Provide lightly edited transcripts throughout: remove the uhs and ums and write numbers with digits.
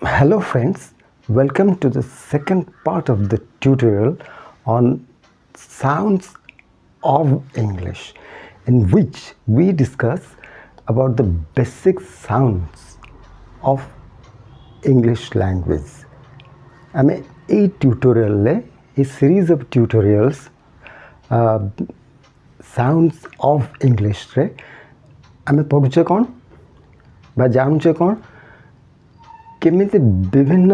Hello friends, welcome to the second part of the tutorial on sounds of English, in which we discuss about the basic sounds of English language. Ame a tutorial le a series of tutorials sounds of English re ame पढ़ुचे कौन बा जानुचे कौन केमिति विभिन्न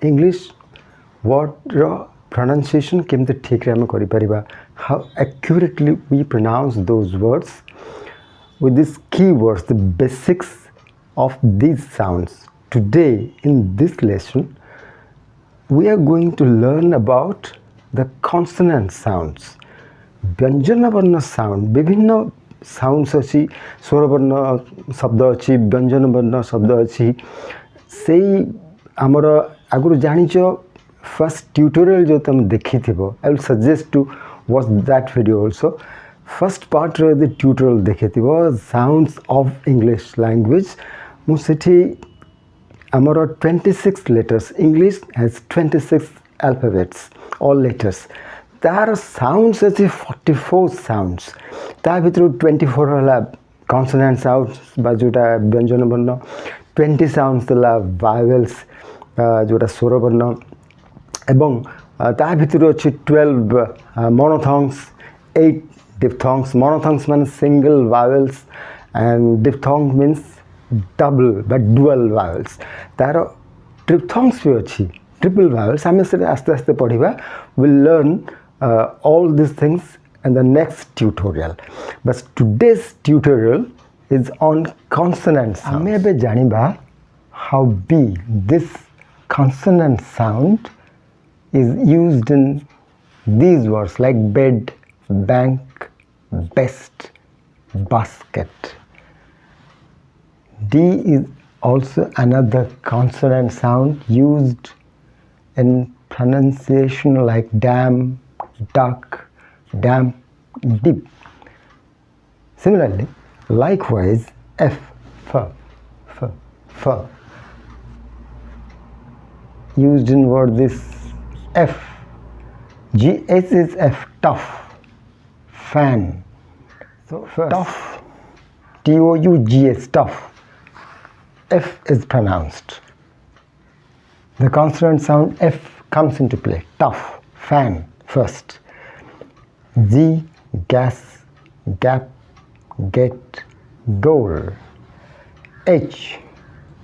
English word रो pronunciation केमिति ठीक रे हम करि परिबा, how accurately we pronounce those words with these keywords, the basics of these sounds. Today in this lesson we are going to learn about the consonant sounds. व्यंजन वर्ण sound, विभिन्न sounds अच्छी, स्वर वर्ण शब्द अच्छी, व्यंजन वर्ण शब्द अच्छी. से आमर आगुर जानिच फर्स्ट ट्यूटोरियल जो तुम देखी थिबो, I will suggest to watch that video also. First part रे द ट्यूटोरियल देखि थिबो साउंड्स ऑफ इंग्लिश लैंग्वेज. मु सेठी आमर 26 letters, English has 26 alphabets, all letters. तार साउंड्स अछि 44 साउंड्स. ता भितर 24 हला कॉन्सोनेंट साउंड्स बा जोटा व्यंजन वर्ण, 20 साउंड्स दला vowels जोटा स्वर वर्ण, एवं ता भितर अछि 12 monophthongs, 8 diphthongs. Monophthongs means single vowels and diphthong means double but dual vowels. तार tripthongs भी अछि, triple vowels. हमें से आस्ते आस्ते पढ़िबा. We'll learn all these things in the next tutorial. But today's tutorial is on consonant sounds. हमें अब जानिबा how B, this consonant sound, is used in these words like bed, bank, best, basket. D is also another consonant sound used in pronunciation like dam, duck, damp, dip. Similarly, likewise, F, f, used in word this F. G, S is F, tough, fan. So first, tough, T-O-U-G-S, tough. F is pronounced. The consonant sound F comes into play. Tough, fan, first. G, gas, gap, get, goal. H,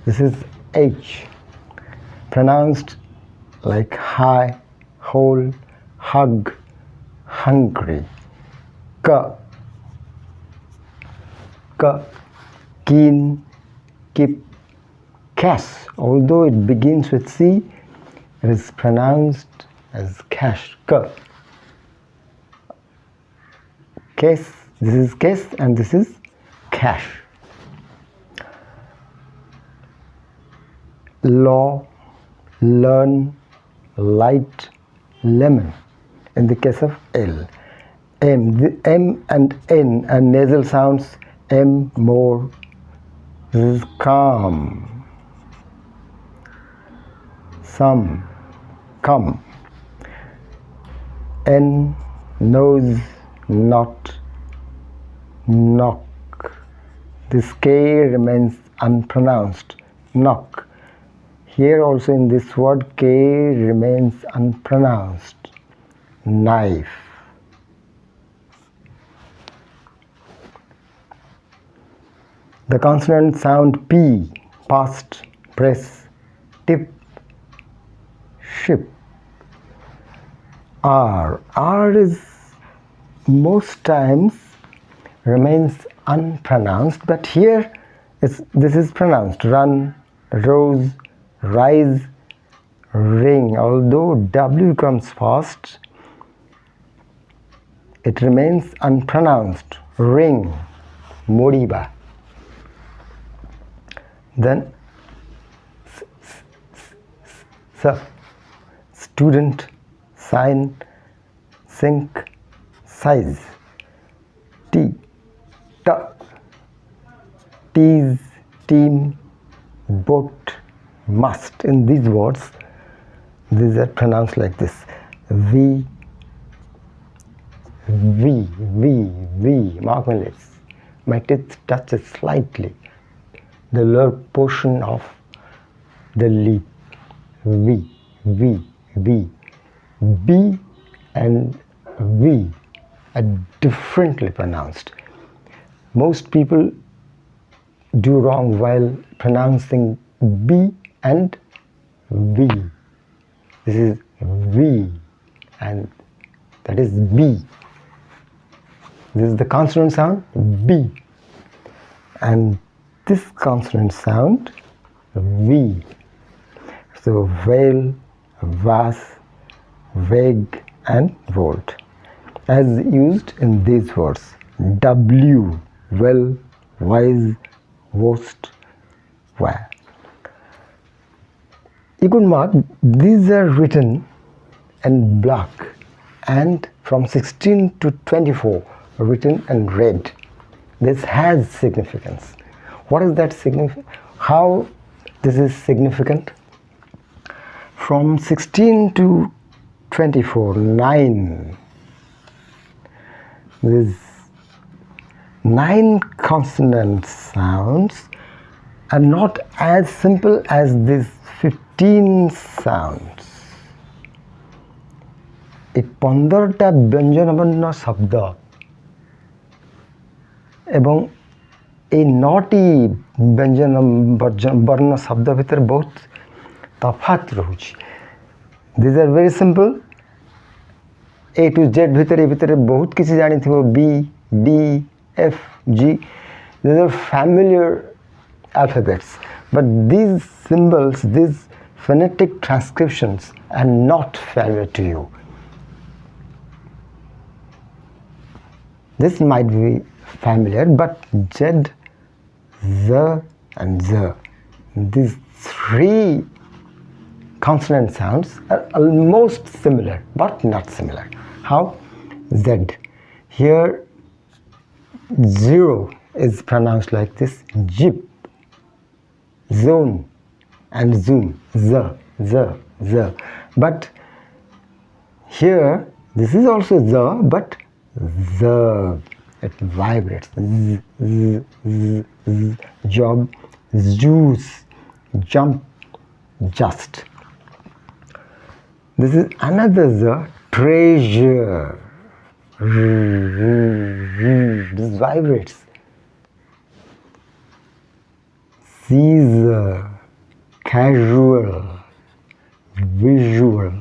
this is H, pronounced like high, whole, hug, hungry. K, keen, keep, cash. Although it begins with C, it is pronounced as cash. K. Case, this is case and this is cash. Law, learn, light, lemon. In the case of L. M, the M and N are nasal sounds. M, more. This is calm. Some, come. N, nose, not, knock. This K remains unpronounced. Knock. Here also in this word K remains unpronounced. Knife. The consonant sound P, past, press, tip, ship. R is most times remains unpronounced, but here this is pronounced. Run, rose, rise, ring. Although W comes fast, it remains unpronounced. Ring, moriba. Then student, sign, sink, size. T, tease, team, boat, must. In these words, these are pronounced like this. V, mark my lips. My teeth touches slightly the lower portion of the lip. V. B and V are differently pronounced. Most people do wrong while pronouncing B and V. This is V and that is B. This is the consonant sound B and this consonant sound V. So vowel, vas, veg and volt as used in these words. W, well, wise, worst, where. You could mark these are written in black and from 16 to 24 written in red. This has significance. What is that significant? How this is significant? From 16 to 24, 9. These 9 consonant sounds are not as simple as these 15 sounds. এই 15টা ব্যঞ্জনবর্ণ শব্দ এবং এই 9টি ব্যঞ্জনবর্ণ শব্দ ভিতরে বহুত তফাৎ রହୁଛି. These are very simple. A to Z ভিতরে বহুত কিছু জানিଥିବ. B, D, F, G. These are familiar alphabets. But these symbols, these phonetic transcriptions are not familiar to you. This might be familiar, but Z, Z and Z, these 3 consonant sounds are almost similar, but not similar. How? Z. Here 0 is pronounced like this. Jip, zone and zoom. Z, Z, Z. But here this is also Z, but Z. It vibrates. Z, Z, Z, Z. Job, juice, jump, just. This is another Z, treasure. This vibrates. Caesar, casual, visual.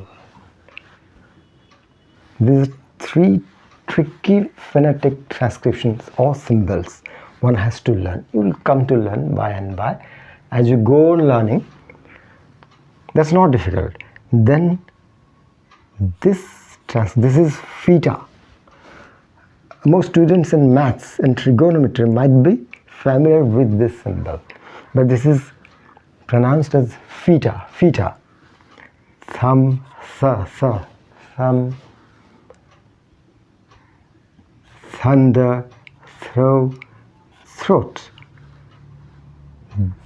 These 3 tricky phonetic transcriptions or symbols one has to learn. You will come to learn by and by as you go on learning. That's not difficult. Then this is theta. Most students in maths and trigonometry might be familiar with this symbol, but this is pronounced as theta. Thumb, thumb, thunder, throw, throat.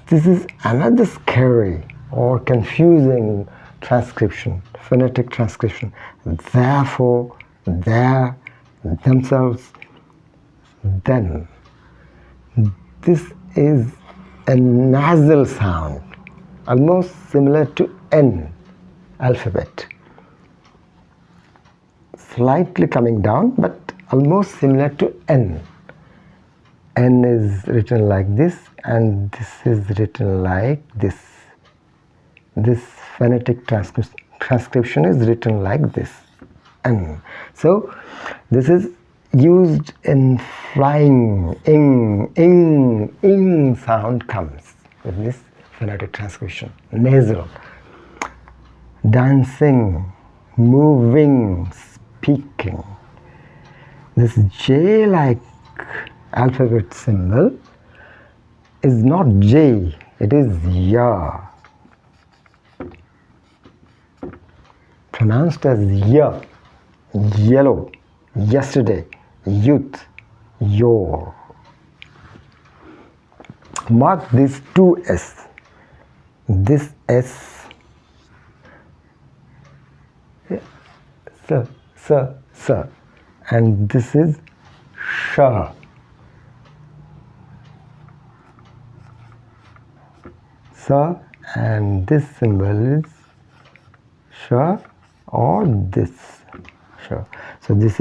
This is another scary or confusing transcription, phonetic transcription. Therefore, there, themselves, then. This is a nasal sound, almost similar to N alphabet. Slightly coming down, but almost similar to N. N is written like this and this is written like this. This phonetic transcription is written like this, N. So this is used in flying. Ing sound comes with this phonetic transcription. Nasal, dancing, moving, speaking. This J-like alphabet symbol is not J, it is Ya. Pronounced as Ya. Yellow, yesterday, youth, your. Mark these 2 S. This S, S, and this is sh. And this symbol is sh or this sh. So this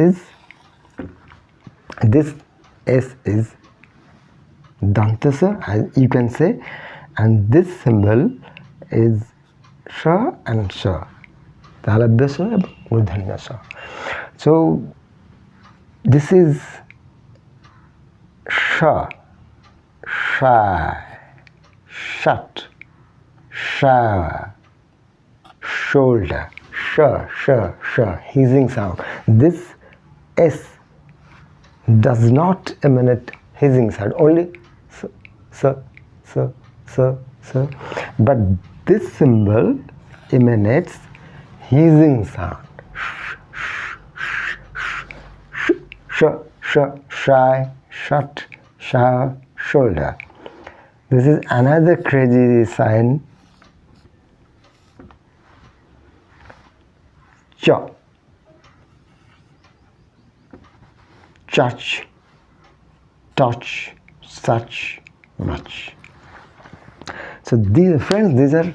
S is dantasa, as you can say, and this symbol is sh and sh. So this is sh, shy, shut, shower, shoulder, sh, hissing sound. This S does not emanate hissing sound, only s. But this symbol emanates hissing sound. Shy, shut, shower, shoulder. This is another crazy sign. Ch, church, touch, such, much. So these are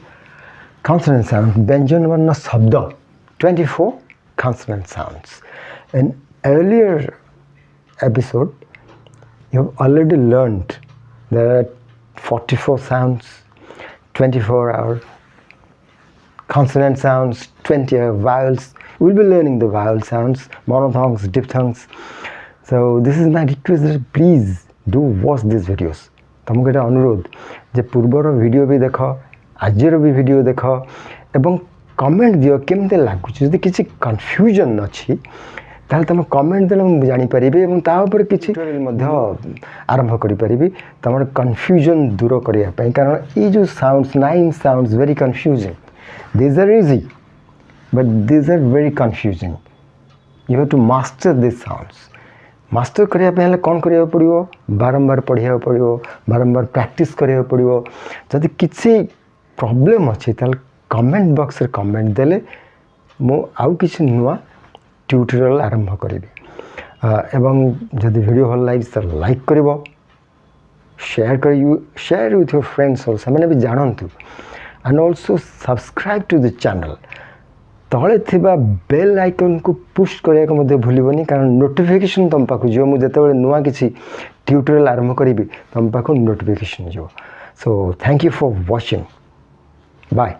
consonant sounds. Benjan Varna Sabda, 24 consonant sounds. In earlier episode, you have already learned there are 44 sounds, 24-hour consonant sounds, 20-hour vowels. We'll be learning the vowel sounds, monophthongs, diphthongs. So this is my request that please do watch these videos. तुमको एटा अनुरोध जे पूर्वर video भी देख, आजर भी video देख एवं comment दियो केमते लागुछि। जदि किछि कन्फ्यूजन अछि ताले तुम कमेंट देले हम जानि परिबे एवं ता ऊपर किछि मध्ये आरंभ करि परिबे तमर कन्फ्यूजन दूर करिया पय। कारण ई जो sounds 9 sounds very confusing. These are easy but these are very confusing. You have to master these sounds. Master करिया पहले कौन करिया पड़ियो, बारंबार पढ़िया पड़ियो, बारंबार प्रैक्टिस करिया पड़ियो. जदि किछि प्रॉब्लम अछि ताल कमेंट बॉक्स रे कमेंट देले मो आउ किछि नुवा ट्यूटोरियल आरंभ करिबे. एवं जदि वीडियो भल लाइक त लाइक करिवो, share with your friends also, माने भी जानंतु. And also subscribe to the channel. तले थिबा बेल आइकन को पुश करिया को मध्ये भूलिबोनी. कारण नोटिफिकेशन तम पाखु जो मु जेतेबेले नुवा किछि ट्यूटोरियल आरंभ करिबी तम पाखु नोटिफिकेशन जो. So thank you for watching. Bye.